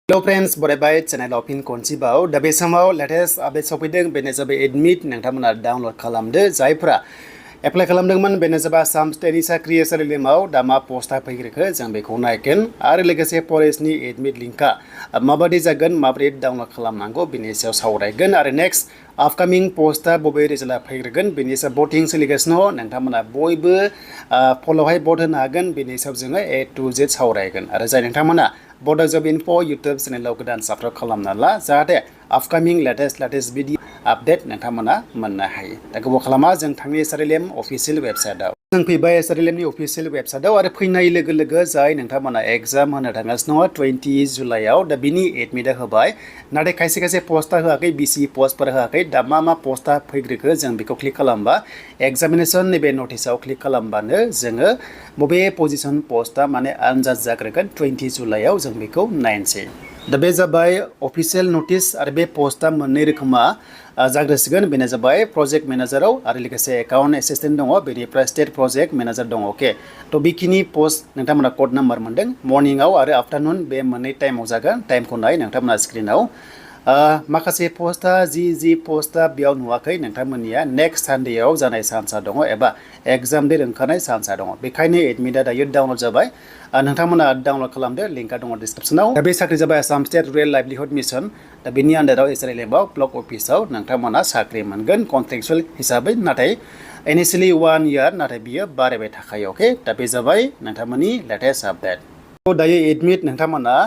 Hello friends, बरायबाय चेनेलाव फिन खनसेबाव दा बे समाव लेटेस्ट आपडेट सफैदों बेनो जाबाय एडमिट नोंथांमोना डाउनलड खालामदो जायफोरा एप्लाइ खालामदोंमोन बेनो जाबाय आसाम स्टेटनि साख्रि ASRLMआव दा मा पस्टआ फैग्रोखो जों बेखौ नायगोन आरो लोगोसे फरेस्टनि एडमिट लिंकआ माबादि जागोन माबोरै डाउनलड खालामनांगौ बेनि सायाव सावरायगोन आरो नेक्स्ट आपकामिं पस्टआ बबे रिजाल्टआ फैग्रोगोन बेनि सायाव भटिं सोलिगासिनो नोंथांमोना बयबो फल'हाय भट होनो हागोन बेनि सायाव जोङो A to Z सावरायगोन आरो जाय नोंथांमोना Bodo Job Info YouTube चेनेलाव गोदान साबस्क्राइब खालामना ला जाहाथे आपकामिं लेटेस्ट भिडिअ आपडेट नोंथांमोना मोननो हायो दा गोबाव खालामा जों थांनि ASRLM अफिसियेल वेबसाइटआव जों फैबाय ASRLMनि अफिसियेल वेबसाइटआव आरो फैनाय लोगो लोगो जाय नोंथांमोना एग्जाम होनो थांगासिनो दङ 20 जुलाइआव दा बिनि एडमिटआ होबाय नाथाय खायसे पस्टआ होआखै BC पस्टफोर होआखै दा मा पस्टआ फैग्रोखो जों बेखौ क्लिक खालामबा एग्जामिनेशन नैबे नटिसआव क्लिक खालामबानो जोङो बबे पजिशन पस्टआ माने आनजाद जाग्रोगोन 20 जुलाइआव जों बेखौ नायनोसै दा बे जाबाय अफिसियेल नटिस आरो बे पस्टआ मोननै रोखोमा जाग्रोसिगोन बेनो जाबाय प्रजेक्ट मेनेजाराव आरो लोगोसे एकाउन्ट एसिस्टेन्ट दङ बेनिफ्राय स्टेट प्रजेक्ट मेनेजार दङ अके थ' बेखिनि पस्ट नोंथांमोना कड नाम्बार मोनदों मर्निंआव आरो आफ्टारनुन बे मोननै टाइमाव जागोन टाइमखौ नाय नोंथांमोना स्क्रिनाव माखासे पस्टआ जि पस्टआ बेयाव नुवाखै नोंथांमोननिया नेक्स्ट सानडेआव जानाय चान्सआ दङ एबा एग्जाम डेट ओंखारनाय चान्सआ दङ बेखायनो एडमिटआ दायो डाउनलड जाबाय नोंथांमोना डाउनलड खालामदो लिंकआ दङ डिसक्रिप्शनाव दा बे साख्रि जाबाय Assam state rural livelihood mission दा बेनि आन्डाराव ASRLMआव ब्लक अफिसाव नोंथांमोना साख्रि मोनगोन कन्ट्रेक्चुएल हिसाबै नाथाय इनिशियेलि 1 इयार नाथाय बियो बारायबाय थाखायो अके दा बे जाबाय नोंथांमोननि लेटेस्ट आपडेट दायो एडमिट नोंथांमोना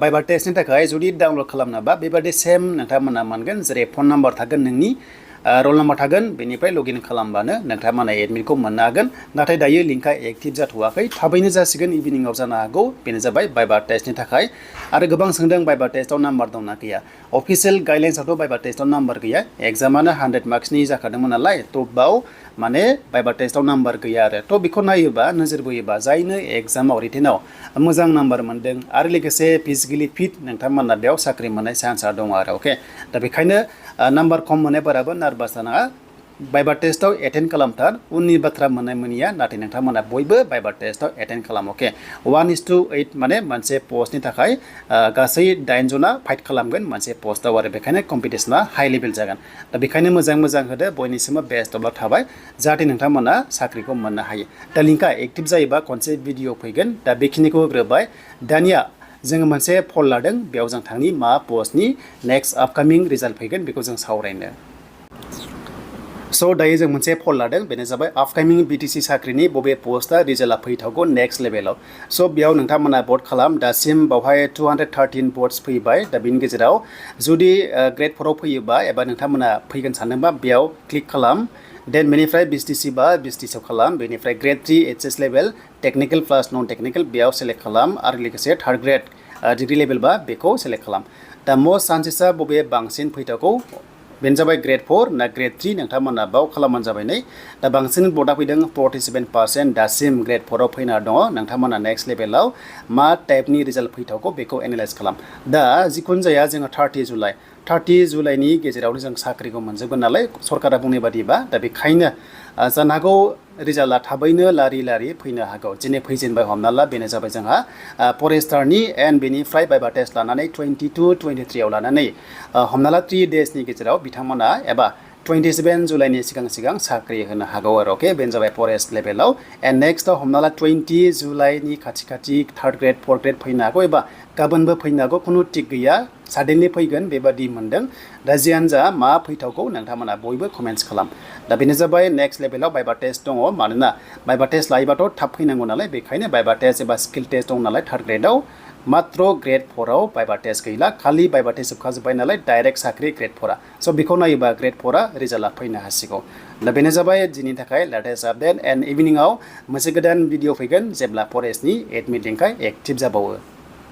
बाइबार टेस्टनि थाखाय जुदि डाउनलड खालामनोबा बेबायदि सेम नोंथांमोना मोनगोन जेरै फन नाम्बार थागोन नोंनि रल नाम्बार थागोन बेनिफ्राय लगइन खालामबानो नोंथांमोना एडमिटखौ मोननो हागोन नाथाय दायो लिंकआ एक्टिभ जाथ'वाखै थाबैनो जासिगोन इभिनिंआव जानो हागौ बेनो जाबाय बाइबार टेस्टनि थाखाय आरो गोबां सोंदों बाइबार टेस्टआव नाम्बार दंना गैया अफिसियेल गाइडलाइन्सआवथ' बाइबार टेस्टआव नाम्बार गैया एग्जामानो 100 मार्क्सनि जाखादोंमोन नालाय थ' बाव माने बाइबार टेस्टआव नाम्बार गैया आरो थ' बेखौ नायोबा नोजोर बोयोबा जायनो एग्जामाव रिटेनाव मोजां नाम्बार मोनदों आरो लोगोसे फिजिकेलि फिट नोंथांमोना बेयाव साख्रि मोननाय चान्सआ दङ आरो अके दा बेखायनो नाम्बार खम मोननायफोराबो नार्भास जानाङा बाइबार टेस्टआव एटेन्ड खालामथार उननि बाथ्रा मोननाय मोनिया नाथाय नोंथांमोना बयबो बाइबार टेस्टआव एटेन्ड खालाम अके 1:8 माने मोनसे पस्टनि थाखाय गासै 8 जना फाइट खालामगोन मोनसे पस्टआव आरो बेखायनो कम्पिटिशना हाइ लेभेल जागोन दा बेखायनो मोजां होदो बयनिसिमबो बेस्ट अफ लाक थाबाय जाहाथे नोंथांमोना साख्रिखौ मोननो हायो दा लिंकआ एक्टिभ जायोबा खनसे भिडिअ फैगोन दा बेखिनिखौ होग्रोबाय दानिया जोङो मोनसे फल लादों बेयाव जों थांनि मा पस्टनि नेक्स्ट आपकामिं रिजाल्ट फैगोन बेखौ जों सावरायनो स' दायो जों मोनसे फल लादों बेनो जाबाय आपकामिं BTC साख्रिनि बबे पस्टआ रिजाल्टआ फैथावगौ नेक्स्ट लेभेलाव स' बेयाव नोंथांमोना भट खालाम दासिम बावहाय 213 भट्स फैबाय दा बेनि गेजेराव जुदि Gr-4आव फैयोबा एबा नोंथांमोना फैगोन सानदोंबा बेयाव क्लिक खालाम देन बेनिफ्राय BTC बा BTCआव खालाम बेनिफ्राय Gr-3 HS level technical plus non technical बेयाव सेलेक्ट खालाम आरो लोगोसे थार्ड ग्रेड डिग्री लेभेल बा बेखौ सेलेक्ट खालाम दा मस्ट चान्सेसआ बबे बांसिन फैथावगौ बेनो जाबाय Gr-4 ना Gr-3 नोंथांमोना बाव खालामबानो जाबाय नै दा बांसिन भटआ फैदों 47% दासिम Gr-4आव फैना दङ नोंथांमोना नेक्स्ट लेभेलाव मा टाइपनि रिजाल्ट फैथावगौ बेखौ एनालाइज खालाम दा जिखुनु जाया जोङो 30 जुलाइनि गेजेरावनो जों साख्रिखौ मोनजोबगोन नालाय सरकारा बुंनाय बादिबा दा बेखायनो जानो हागौ रिजाल्टआ थाबैनो लारि फैनो हागौ जेने फैजेनबाय हमना ला बेनो जाबाय जोंहा फरेस्टारनि एन्ड बेनिफ्राय बाइबार टेस्ट लानानै 22-23 आव लानानै हमना ला 3 डेजनि गेजेराव बिथांमोना एबा 27 जुलाइनि सिगां साख्रि होनो हागौ आरो अके बेनो जाबाय फरेस्ट लेभेलाव एन्ड नेक्स्टआव हमना ला 20 जुलाइनि खाथि थार्ड ग्रेड 4th ग्रेड फैनो हागौ एबा गाबोनबो फैनो हागौ खुनु थिग गैया साडेनलि फैगोन बेबादि मोनदों दा जियानो जा मा फैथावगौ नोंथांमोना बयबो कमेन्ट्स खालाम दा बेनो जाबाय नेक्स्ट लेभेलाव बाइबार टेस्ट दङ मानोना बाइबार टेस्ट लायोबाथ' थाब फैनांगौ नालाय बेखायनो बाइबार टेस्ट एबा स्किल टेस्ट दं नालाय थार्ड ग्रेडआव मात्र Gr-4आव बाइबार टेस्ट गैला खालि बाइबार टेस्ट जोबखाजोब्बाय नालाय डाइरेक्ट साख्रि Gr-4आ स' बेखौ नायोबा Gr-4आ रिजाल्टआ फैनो हासिगौ दा बेनो जाबाय दिनैनि थाखाय लेटेस्ट आपडेट एन्ड इभिनिंआव मोनसे गोदान भिडिअ फैगोन जेब्ला फरेस्टनि एडमिट लिंकआ एक्टिभ जाबावो